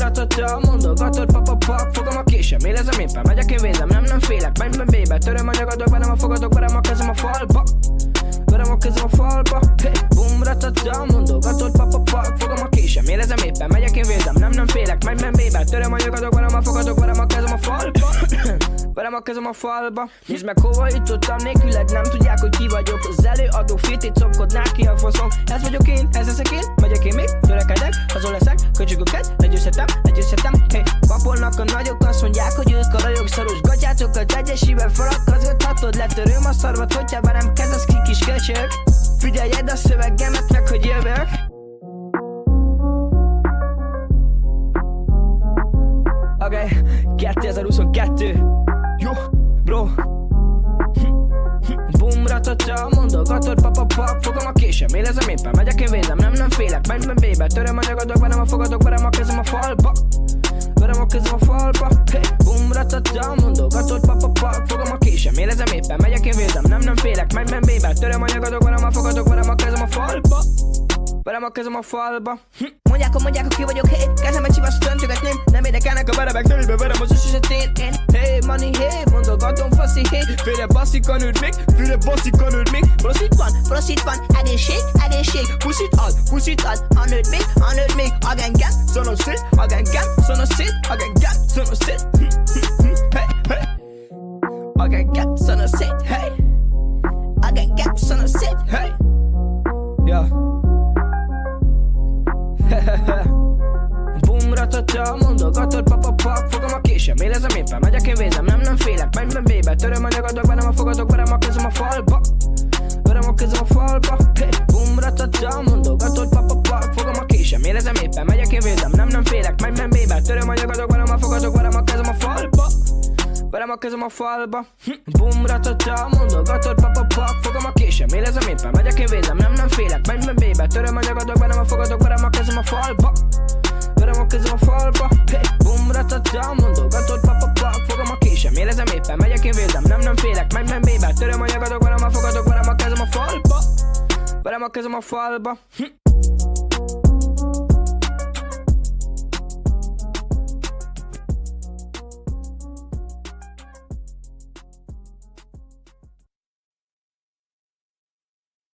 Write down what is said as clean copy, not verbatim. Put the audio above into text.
ratata, mondogatod papapak, fogom a késem, élezem éppen, megyek én vézem, nem félek, menj bébe, töröm a nyagadok, velem a fogadok, verem a kezem a falba. Verem a kezem a falba, hey, bum, ratata, mondogatod papapak, fogom a késem, élezem éppen, megyek én vézem, nem félek, menj bébe, töröm a nyagadok, verem a fogadok, verem a kezem a falba. Verem a kezem a falba. Nézd meg hova jutottam, nélküled nem tudják, hogy ki vagyok. Az előadó filtét szopkodnák ki a faszom. Ez vagyok én, ez leszek én, megyek én még, törekedek, azon leszek, köcsögöket, legyőzhetem, hey, papolnak a nagyok, azt mondják, hogy ők a rajok, szaros gatyácokat egyesével felakazgathatod, letöröm a szarvat, hogyha velem kezdesz ki kis köcsög. Figyeljed a szövegemet, meg hogy jövök. Okay, 2022. Jó, bro. Bum, ratata, mondogatod papapak, fogom a késem, élezem éppen, megyek én vézem, nem félek, menj bébe, töröm a nyagadok, verem a fogadok, verem a kezem a falba. Verem a kezem a falba, hey, bum, ratata, mondogatod papapak, fogom a késem, élezem éppen, megyek én vézem, nem félek, menj bébe, töröm a nyagadok, verem a fogadok, verem a kezem a falba. Verem a kezem a falba. Mondják, hogy ki vagyok, hey, kezemet csivasz, töntögetném, nem érdekelnek a verebek, többbe verem az összesetén. Hey, money, hey, mondogatom faszi, hey, félre basszikan üld még, proszit van, egészség, puszit ad, anőd még, agengem, szét, hey, agengem, szét, hey, yeah. Bum, ratata, mondogatod papapak, fogom a késem, élezem éppen, megyek én vézem, nem félek, menj bébe, töröm a nyagadok, verem a fogadok, verem a kezem a falba. Verem a kezem a falba, hey, bum, ratata, mondogatod papapak, fogom a késem, élezem éppen, megyek én vézem, nem félek, menj bébe, töröm a nyagadok, verem a fogadok, verem a kezem a falba. Verem a kezem a falba. Bum, ratata, mondogatod papapak, fogom a késem, élezem éppen, megyek én vézem, nem félek, menj bébe, töröm a nyagadok, verem a fogadok, verem a kezem a falba. Verem a kezem a falba, hey, bum, ratata, mondogatod papapak, fogom a késem, élezem éppen, megyek én vézem, nem félek, menj bébe, töröm a nyagadok, verem a fogadok, verem a kezem a falba. Verem a kezem a falba.